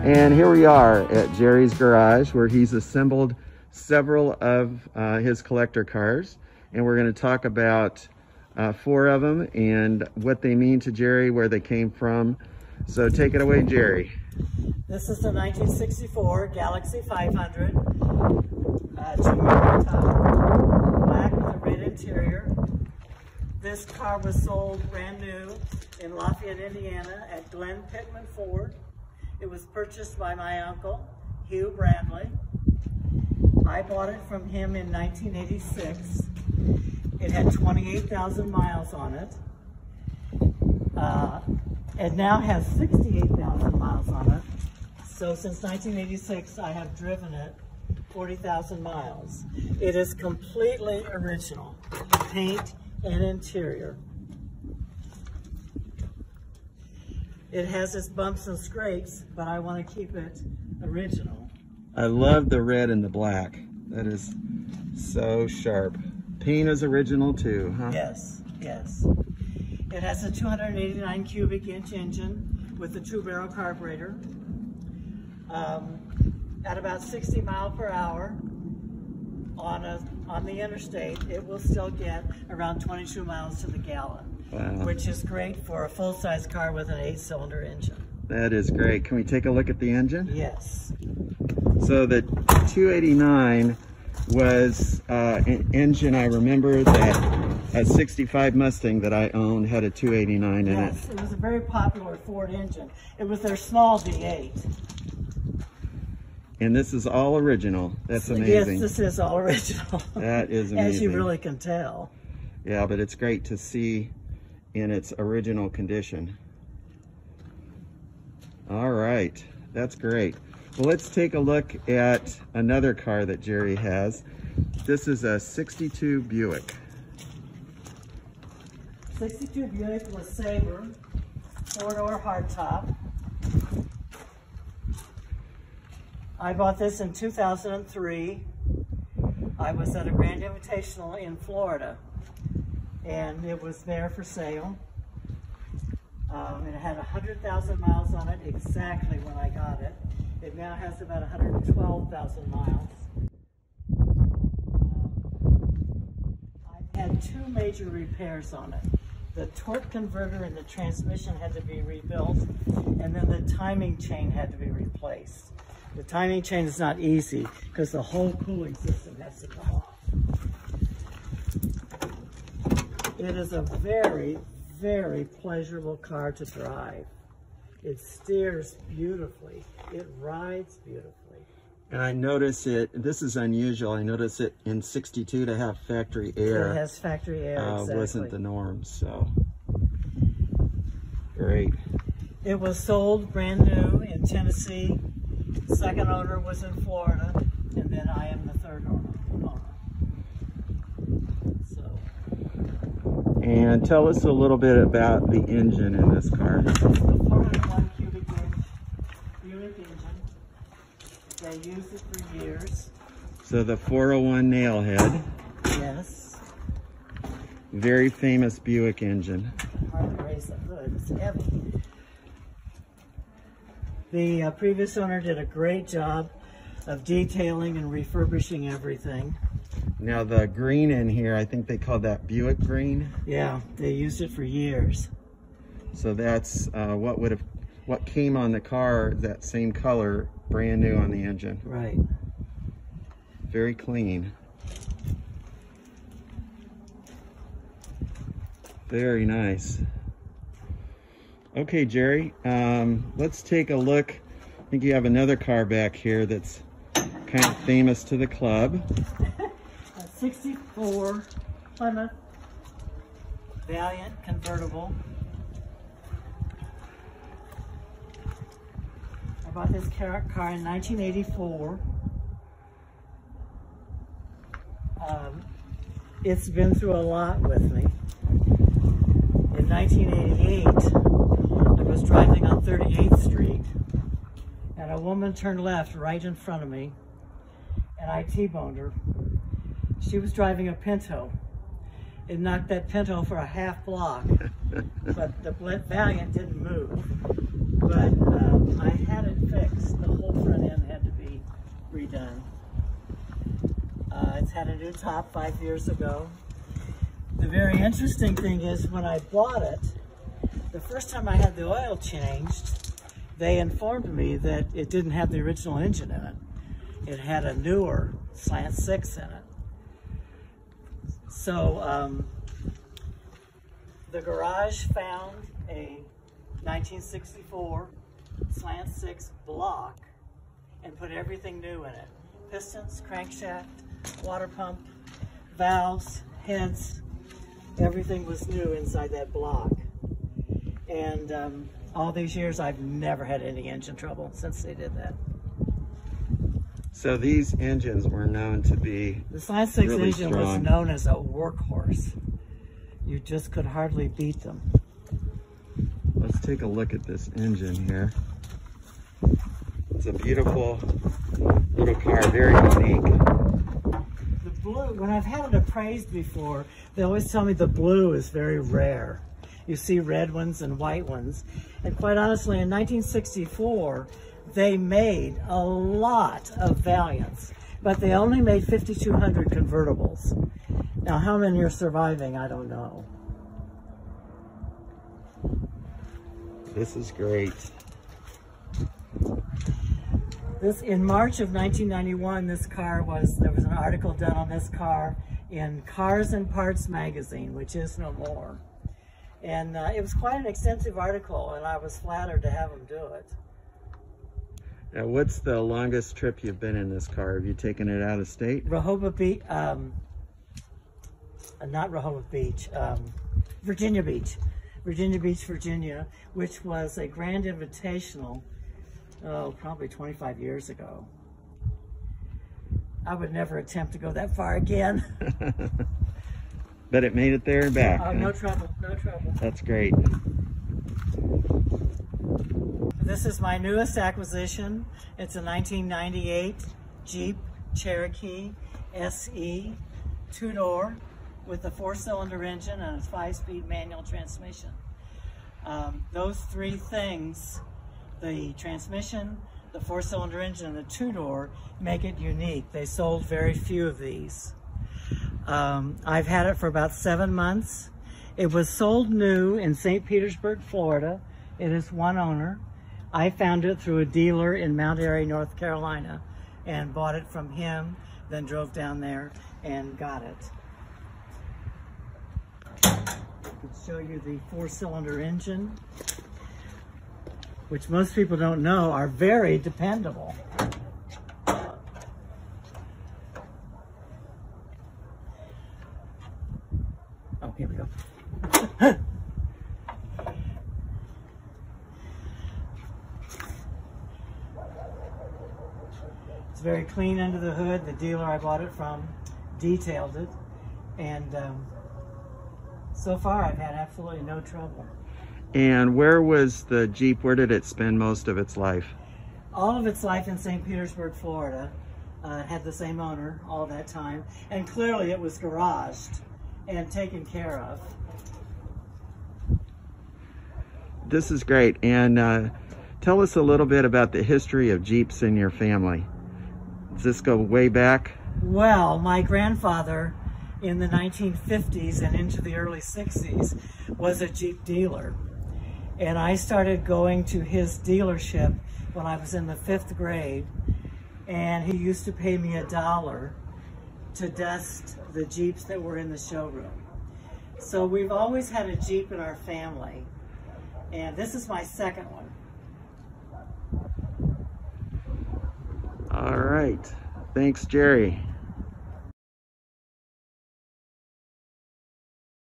And here we are at Jerry's garage where he's assembled several of his collector cars. And we're going to talk about 4 of them and what they mean to Jerry, where they came from. So take it away, Jerry. This is the 1964 Galaxy 500. Two-mirror top, black with a red interior. This car was sold brand new in Lafayette, Indiana at Glenn Pittman Ford. It was purchased by my uncle, Hugh Bradley. I bought it from him in 1986. It had 28,000 miles on it. It now has 68,000 miles on it. So since 1986, I have driven it 40,000 miles. It is completely original, paint and interior. It has its bumps and scrapes, but I want to keep it original. I love the red and the black. That is so sharp. Paint is original too, huh? Yes, yes. It has a 289 cubic inch engine with a 2-barrel carburetor. At about 60 miles per hour on the interstate, it will still get around 22 miles to the gallon. Wow. Which is great for a full-size car with an 8-cylinder engine. That is great. Can we take a look at the engine? Yes. So the 289 was an engine, I remember that a 65 Mustang that I owned had a 289 in it. Yes, it was a very popular Ford engine. It was their small V8. And this is all original. That's amazing. Yes, this is all original. That is amazing. As you really can tell. Yeah, but it's great to see in its original condition. All right, that's great. Well, let's take a look at another car that Jerry has. This is a 62 Buick. 62 Buick LeSabre, 4-door hardtop. I bought this in 2003. I was at a Grand Invitational in Florida, and it was there for sale. It had 100,000 miles on it exactly when I got it. It now has about 112,000 miles. I've had 2 major repairs on it. The torque converter and the transmission had to be rebuilt, and then the timing chain had to be replaced. The timing chain is not easy because the whole cooling system has to come off. It is a very, very pleasurable car to drive. It steers beautifully. It rides beautifully. And I notice it, this is unusual, I notice it in 62 to have factory air. It has factory air, exactly. Wasn't the norm, so great. It was sold brand new in Tennessee. Second owner was in Florida, and then I am the 3rd owner. So. And tell us a little bit about the engine in this car. This is the 401 cubic inch Buick engine. They used it for years. So the 401 nailhead. Yes. Very famous Buick engine. Hard to raise the hood, it's heavy. The previous owner did a great job of detailing and refurbishing everything. Now the green in here, I think they called that Buick green. Yeah, they used it for years. So that's what came on the car, that same color, brand new on the engine. Right. Very clean. Very nice. Okay, Jerry, let's take a look. I think you have another car back here that's kind of famous to the club. A 64 Plymouth Valiant convertible. I bought this car in 1984. It's been through a lot with me. In 1988, I was driving on 38th Street, and a woman turned left right in front of me, and I T-boned her. She was driving a Pinto. It knocked that Pinto for a half block, but the Valiant didn't move. but I had it fixed. The whole front end had to be redone. It's had a new top 5 years ago. The very interesting thing is when I bought it, the first time I had the oil changed, they informed me that it didn't have the original engine in it. It had a newer slant 6 in it. So the garage found a 1964 slant 6 block and put everything new in it. Pistons, crankshaft, water pump, valves, heads, everything was new inside that block. And all these years I've never had any engine trouble since they did that. So these engines were known to be the Slant 6 really engine strong. Was known as a workhorse. You just could hardly beat them. Let's take a look at this engine here. It's a beautiful little car, very unique. The blue, when I've had it appraised before, they always tell me the blue is very rare. You see red ones and white ones. And quite honestly, in 1964, they made a lot of Valiants, but they only made 5,200 convertibles. Now, how many are surviving, I don't know. This is great. In March of 1991, there was an article done on this car in Cars and Parts magazine, which is no more. And it was quite an extensive article, and I was flattered to have them do it. Now, what's the longest trip you've been in this car? Have you taken it out of state? Rehoboth Beach, not Rehoboth Beach, Virginia Beach. Virginia Beach, Virginia, which was a Grand Invitational, probably 25 years ago. I would never attempt to go that far again. But it made it there and back. Oh, no trouble, no trouble. That's great. This is my newest acquisition. It's a 1998 Jeep Cherokee SE, 2-door, with a 4-cylinder engine and a 5-speed manual transmission. Those three things, the transmission, the 4-cylinder engine, and the 2-door, make it unique. They sold very few of these. I've had it for about 7 months. It was sold new in St. Petersburg, Florida. It is one owner. I found it through a dealer in Mount Airy, North Carolina, and bought it from him, then drove down there and got it. I could show you the 4-cylinder engine, which most people don't know are very dependable. Oh, here we go. It's very clean under the hood. The dealer I bought it from detailed it, and so far I've had absolutely no trouble. And where was the Jeep, where did it spend most of its life? All of its life in St. Petersburg, Florida. It had the same owner all that time, and clearly it was garaged and taken care of. This is great. And tell us a little bit about the history of Jeeps in your family. Does this go way back? Well, my grandfather in the 1950s and into the early 60s was a Jeep dealer. And I started going to his dealership when I was in the 5th grade. And he used to pay me $1 to dust the Jeeps that were in the showroom. So we've always had a Jeep in our family. And this is my second one. All right. Thanks, Jerry.